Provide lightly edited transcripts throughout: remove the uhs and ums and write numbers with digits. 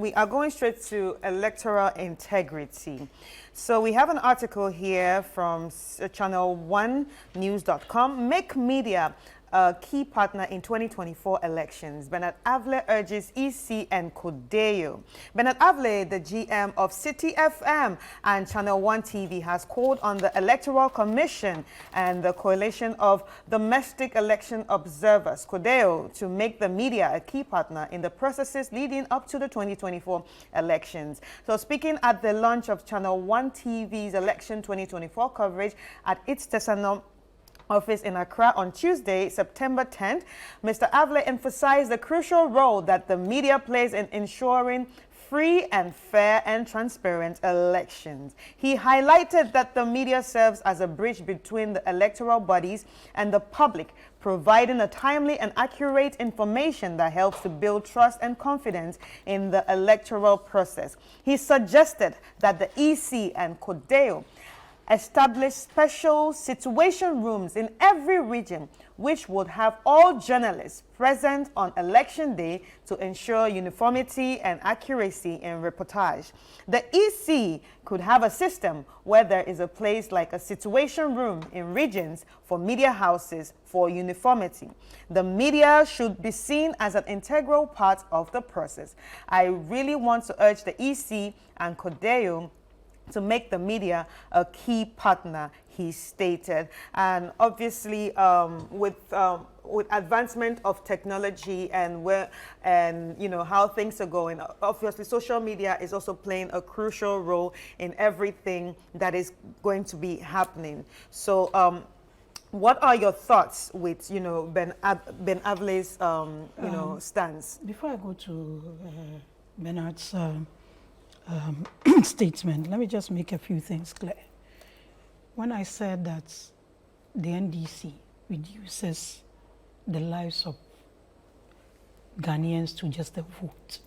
we are going straight to electoral integrity. So we have an article here from ChannelOne News.com. Make media a key partner in 2024 elections. Bernard Avle urges EC and Kodeo. Bernard Avle, the GM of City FM and Channel One TV, has called on the Electoral Commission and the Coalition of Domestic Election Observers, Kodeo, to make the media a key partner in the processes leading up to the 2024 elections. So speaking at the launch of Channel One TV's Election 2024 coverage at its Tesano office in Accra on Tuesday, September 10th, Mr. Avle emphasized the crucial role that the media plays in ensuring free and fair and transparent elections. He highlighted that the media serves as a bridge between the electoral bodies and the public, providing a timely and accurate information that helps to build trust and confidence in the electoral process. He suggested that the EC and Kodeo establish special situation rooms in every region, which would have all journalists present on election day to ensure uniformity and accuracy in reportage. The EC could have a system where there is a place like a situation room in regions for media houses for uniformity. The media should be seen as an integral part of the process. I really want to urge the EC and Kodeo to make the media a key partner, he stated. And obviously, with advancement of technology and you know how things are going, obviously social media is also playing a crucial role in everything that is going to be happening. So, what are your thoughts with Ben Avle's you know stance? Before I go to Bernard's statement, let me just make a few things clear. When I said that the NDC reduces the lives of Ghanaians to just a vote,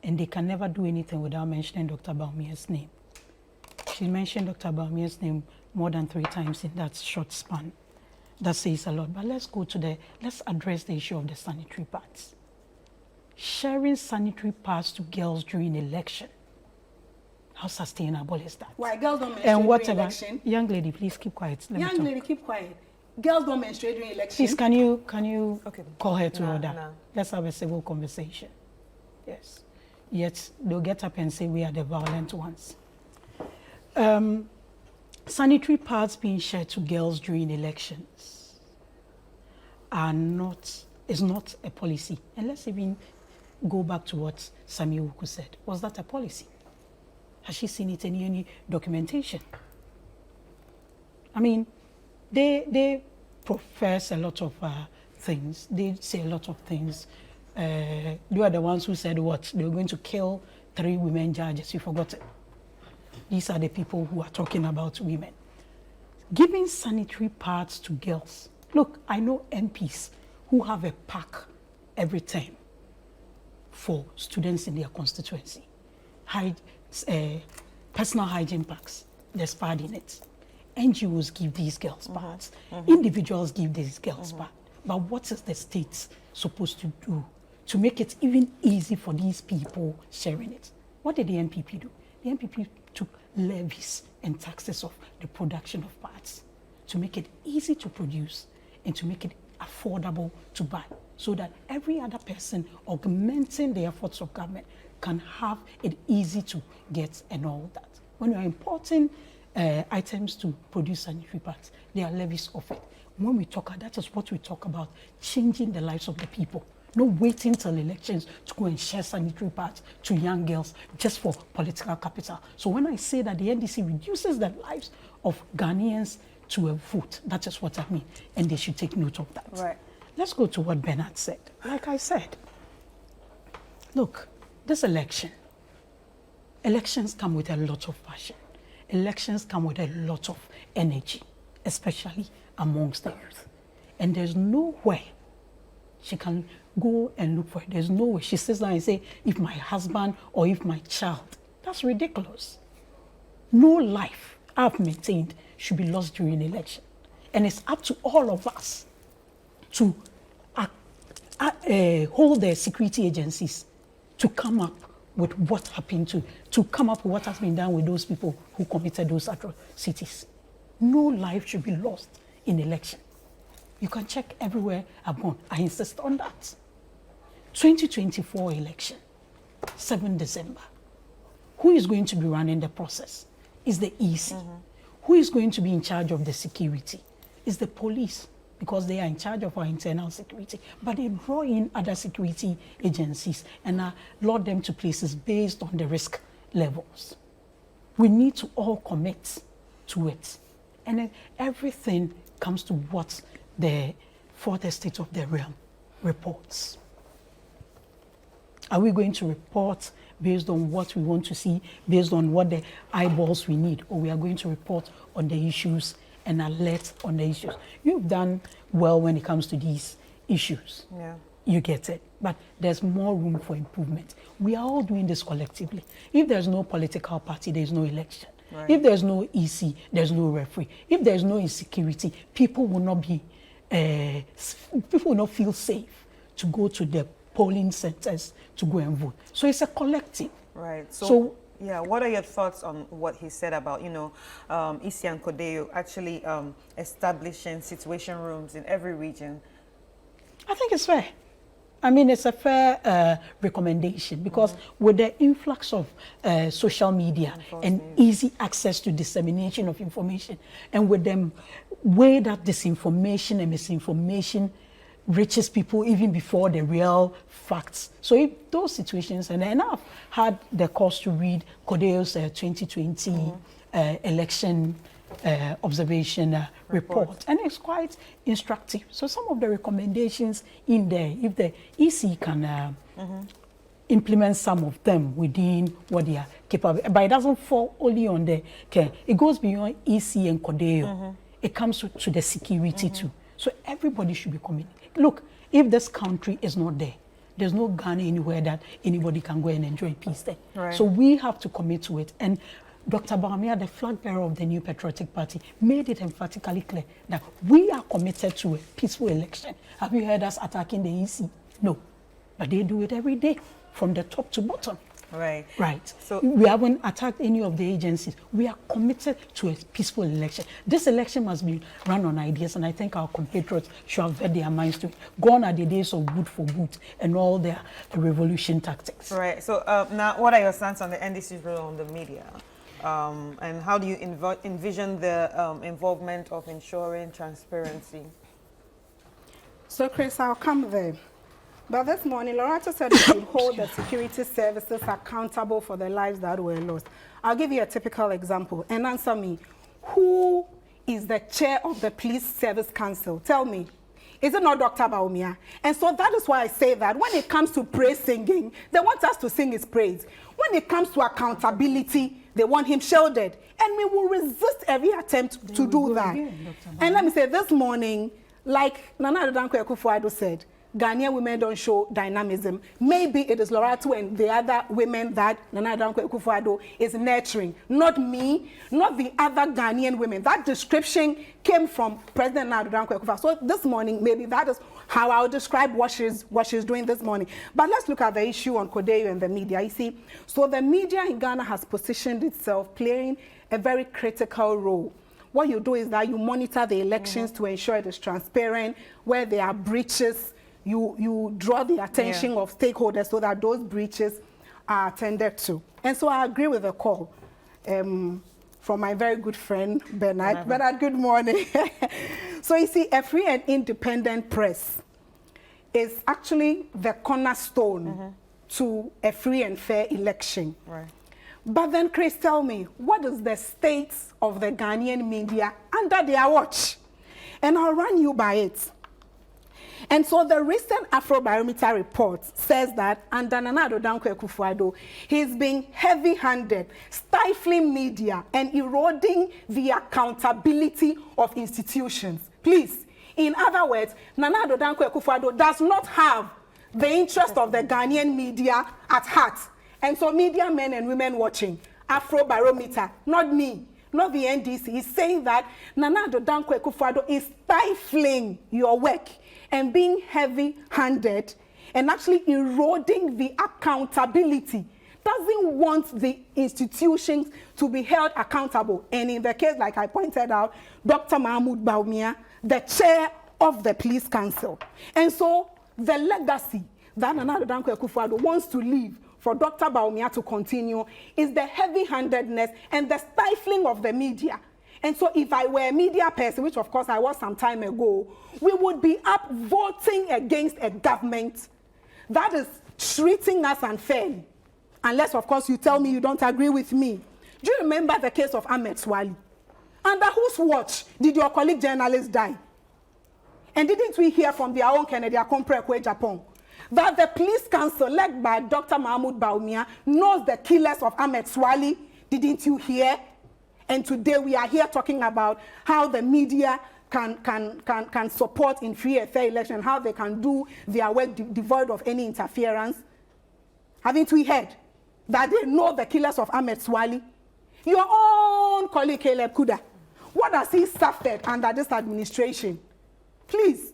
and they can never do anything without mentioning Dr. Bawumia's name. She mentioned Dr. Bawumia's name more than 3 times in that short span. That says a lot. But let's address the issue of the sanitary pads. Sharing sanitary pads to girls during election. How sustainable is that? Why girls don't menstruate during election? Young lady, please keep quiet. Young lady, keep quiet. Girls don't menstruate during election. Please, can you call her to order? No. Let's have a civil conversation. Yes. Yet they'll get up and say we are the violent ones. Sanitary pads being shared to girls during elections is not a policy. And let's even go back to what Sami Wuku said. Was that a policy? Has she seen it in any documentation? I mean, they profess a lot of things. They say a lot of things. They are the ones who said what? They were going to kill 3 women judges. You forgot it. These are the people who are talking about women. Giving sanitary pads to girls. Look, I know MPs who have a pack every time for students in their constituency. Personal hygiene packs, there's pad in it. NGOs give these girls pads. Individuals give these girls pads. But what is the state supposed to do to make it even easy for these people sharing it? What did the NPP do? The NPP took levies and taxes of the production of pads to make it easy to produce and to make it affordable to buy, so that every other person augmenting the efforts of government can have it easy to get and all that. When you are importing items to produce sanitary pads, there are levies of it. When we talk, that is what we talk about, changing the lives of the people. Not waiting till elections to go and share sanitary pads to young girls just for political capital. So when I say that the NDC reduces the lives of Ghanaians to a vote, that is what I mean. And they should take note of that. Right. Let's go to what Bernard said. Like I said, look, this election, elections come with a lot of passion. Elections come with a lot of energy, especially amongst the youth. And there's no way she can go and look for it. There's no way she sits down and say, if my husband or if my child. That's ridiculous. No life I've maintained should be lost during election. And it's up to all of us to hold the security agencies to come up with what happened to come up with what has been done with those people who committed those atrocities. No life should be lost in election. You can check everywhere I've gone. I insist on that. 2024 election, 7 December. Who is going to be running the process? Is the EC. Who is going to be in charge of the security? Is the police, because they are in charge of our internal security. But they draw in other security agencies and allot them to places based on the risk levels. We need to all commit to it. And then everything comes to what the fourth estate of the realm reports. Are we going to report based on what we want to see, based on what the eyeballs we need, or we are going to report on the issues and alert on the issues? You've done well when it comes to these issues. Yeah. You get it. But there's more room for improvement. We are all doing this collectively. If there's no political party, there's no election. Right. If there's no EC, there's no referee. If there's no insecurity, people will not feel safe to go to the polling centers to go and vote. So it's a collective. Right. So yeah, what are your thoughts on what he said about, EC and CODEO actually establishing situation rooms in every region? I think it's fair. I mean, it's a fair recommendation because with the influx of social media and easy access to dissemination of information, and with them way that disinformation and misinformation reaches people even before the real facts. So if those situations, and I've had the cause to read CODEO's 2020 election observation report, and it's quite instructive. So some of the recommendations in there, if the EC can implement some of them within what they are capable, but it doesn't fall only on the care. It goes beyond EC and CODEO. It comes to the security too. So everybody should be committed. Look, if this country is not there, there's no Ghana anywhere that anybody can go and enjoy peace there. Right. So we have to commit to it. And Dr. Bawumia, the flag bearer of the New Patriotic Party, made it emphatically clear that we are committed to a peaceful election. Have you heard us attacking the EC? No. But they do it every day, from the top to bottom. Right. Right. So we haven't attacked any of the agencies. We are committed to a peaceful election. This election must be run on ideas, and I think our compatriots should have had their minds to it. Gone are the days of good for good and all their revolution tactics. Right. So now, what are your stance on the NDC's role on the media? And how do you envision the involvement of ensuring transparency? So, Chris, I'll come there. But this morning, Lawratu said we should hold the security services accountable for the lives that were lost. I'll give you a typical example and answer me. Who is the chair of the Police Service Council? Tell me. Is it not Dr. Bawumia? And so that is why I say that when it comes to praise singing, they want us to sing his praise. When it comes to accountability, they want him shielded. And we will resist every attempt to do that. And let me say, this morning, like Nana Adanko Akufo-Addo said, Ghanaian women don't show dynamism. Maybe it is Lawratu and the other women that Nana Adanko Akufo-Addo is nurturing. Not me, not the other Ghanaian women. That description came from President Nana Adanko Akufo-Addo. So this morning, maybe that is how I'll describe what she's doing this morning. But let's look at the issue on CODEO and the media. You see, so the media in Ghana has positioned itself playing a very critical role. What you do is that you monitor the elections to ensure it is transparent. Where there are breaches, you draw the attention of stakeholders so that those breaches are attended to. And so I agree with the call from my very good friend, Bernard. Bernard, good morning. So you see, a free and independent press is actually the cornerstone to a free and fair election. Right. But then, Chris, tell me, what is the state of the Ghanaian media under their watch? And I'll run you by it. And so the recent Afrobarometer report says that under Nana Adanko Akufo-Addo, he's being heavy-handed, stifling media and eroding the accountability of institutions. Please, in other words, Nana Adanko Akufo-Addo does not have the interest of the Ghanaian media at heart. And so media men and women watching, Afrobarometer, not me, not the NDC, is saying that Nana Adanko Akufo-Addo is stifling your work and being heavy-handed and actually eroding the accountability, doesn't want the institutions to be held accountable. And in the case, like I pointed out, Dr. Mahmoud Bawumia, the chair of the police council. And so the legacy that Nana Addo Dankwa Akufo-Addo wants to leave for Dr. Bawumia to continue is the heavy-handedness and the stifling of the media. And so if I were a media person, which of course I was some time ago, we would be up voting against a government that is treating us unfairly. Unless, of course, you tell me you don't agree with me. Do you remember the case of Ahmed Swali? Under whose watch did your colleague journalist die? And didn't we hear from their own Kennedy Akompre Japan that the police council led by Dr. Mahmoud Bawumia knows the killers of Ahmed Swali? Didn't you hear? And today we are here talking about how the media can support in free and fair election, how they can do their work devoid of any interference. Haven't we heard that they know the killers of Ahmed Swali? Your own colleague Caleb Kuda, what has he suffered under this administration? Please,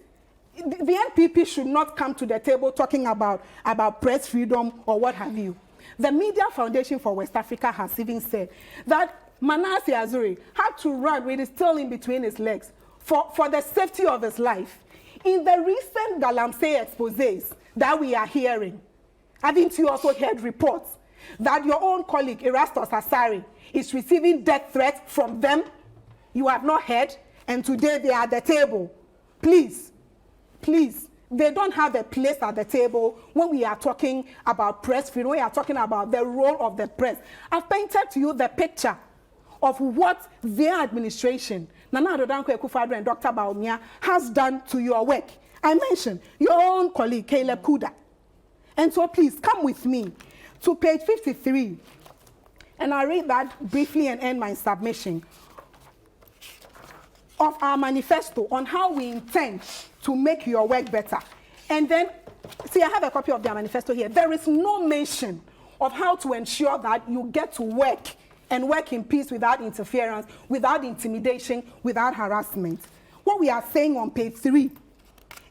the NPP should not come to the table talking about press freedom or what have you. The Media Foundation for West Africa has even said that Manasseh Azuri had to run with his tail in between his legs for the safety of his life. In the recent Galamsey exposés that we are hearing, haven't you also heard reports that your own colleague Erastus Asari is receiving death threats from them? You have not heard, and today they are at the table. Please, please, they don't have a place at the table when we are talking about press freedom, when we are talking about the role of the press. I've painted to you the picture of what their administration, Nana Addo Dankwa Akufo-Addo and Dr. Bawumia, has done to your work. I mentioned your own colleague, Caleb Kuda. And so please come with me to page 53, and I'll read that briefly and end my submission of our manifesto on how we intend to make your work better. And then, see, I have a copy of their manifesto here. There is no mention of how to ensure that you get to work and work in peace without interference, without intimidation, without harassment. What we are saying on page 3,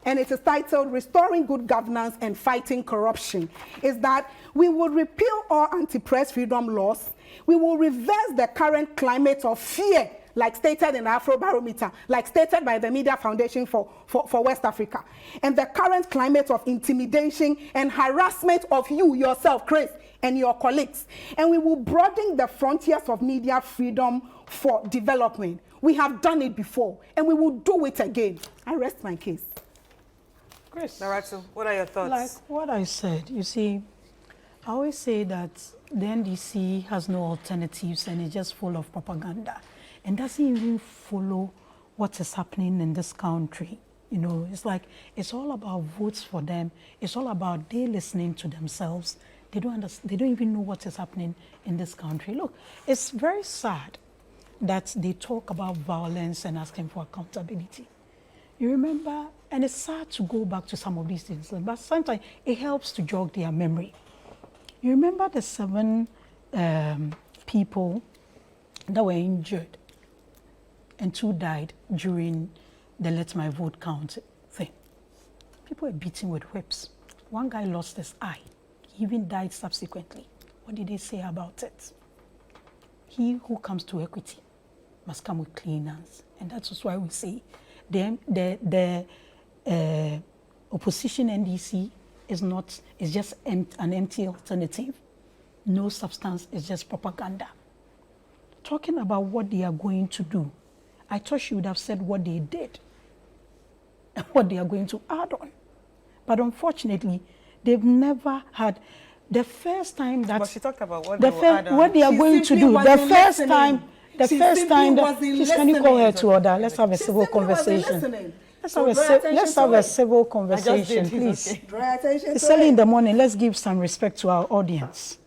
and it is titled Restoring Good Governance and Fighting Corruption, is that we will repeal all anti-press freedom laws. We will reverse the current climate of fear, like stated in the Afrobarometer, like stated by the Media Foundation for West Africa, and the current climate of intimidation and harassment of you, yourself, Chris, and your colleagues. And we will broaden the frontiers of media freedom for development. We have done it before, and we will do it again. I rest my case. Chris. Lawratu, what are your thoughts? Like what I said, you see, I always say that the NDC has no alternatives and it's just full of propaganda and doesn't even follow what is happening in this country. You know, it's like, it's all about votes for them. It's all about they listening to themselves. They don't understand, they don't even know what is happening in this country. Look, it's very sad that they talk about violence and asking for accountability. You remember, and it's sad to go back to some of these things, but sometimes it helps to jog their memory. You remember the 7 people that were injured and 2 died during the Let My Vote Count thing. People were beaten with whips. One guy lost his eye. He even died subsequently. What did they say about it? He who comes to equity must come with clean hands. And that's why we say the opposition NDC is just an empty alternative. No substance, it's just propaganda. Talking about what they are going to do, I thought she would have said what they did and what they are going to add on. But unfortunately, they've never had the first time that... But she talked about what they will add on. What they are going to do. The first time that can you call her to order? Let's have a civil conversation. Let's have a civil conversation, please. It's early in the morning. Let's give some respect to our audience.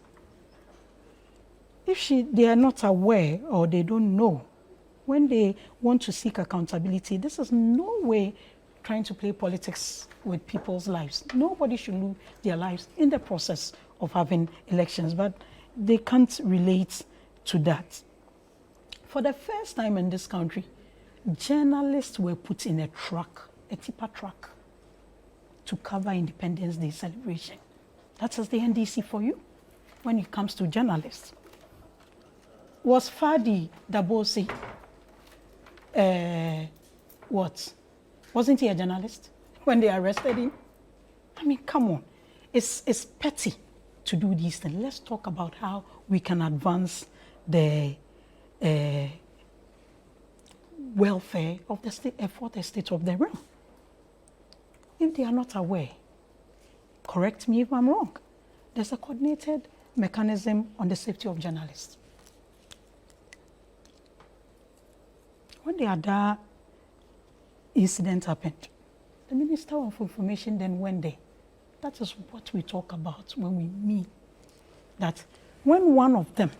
If they are not aware or they don't know, when they want to seek accountability, this is no way trying to play politics with people's lives. Nobody should lose their lives in the process of having elections, but they can't relate to that. For the first time in this country, journalists were put in a truck, a tipper truck, to cover Independence Day celebration. That is the NDC for you when it comes to journalists. Was Fadi Dabosi, what? Wasn't he a journalist when they arrested him? I mean, come on. It's petty to do these things. Let's talk about how we can advance the welfare of the state, for the state of the realm. If they are not aware, correct me if I'm wrong, there's a coordinated mechanism on the safety of journalists. When the other incident happened, the Minister of Information then went there. That is what we talk about when we mean that when one of them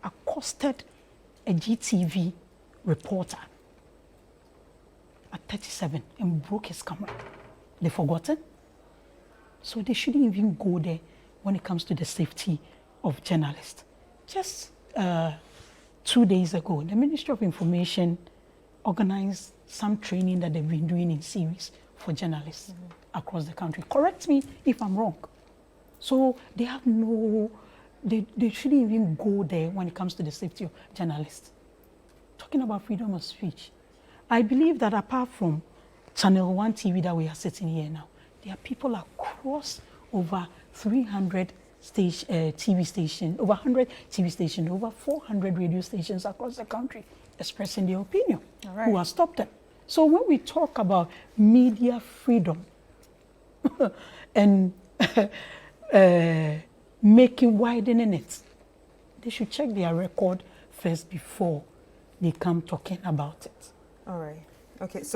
accosted a GTV reporter at 37 and broke his camera, they forgotten. So they shouldn't even go there when it comes to the safety of journalists. Just 2 days ago, the Ministry of Information organized some training that they've been doing in series for journalists across the country. Correct me if I'm wrong. So they have they shouldn't even go there when it comes to the safety of journalists. Talking about freedom of speech, I believe that apart from ChannelOne TV that we are sitting here now, there are people across over 300 TV stations, over 100 TV stations, over 400 radio stations across the country expressing their opinion, who have stopped them. So when we talk about media freedom and widening it, they should check their record first before they come talking about it. All right. Okay. So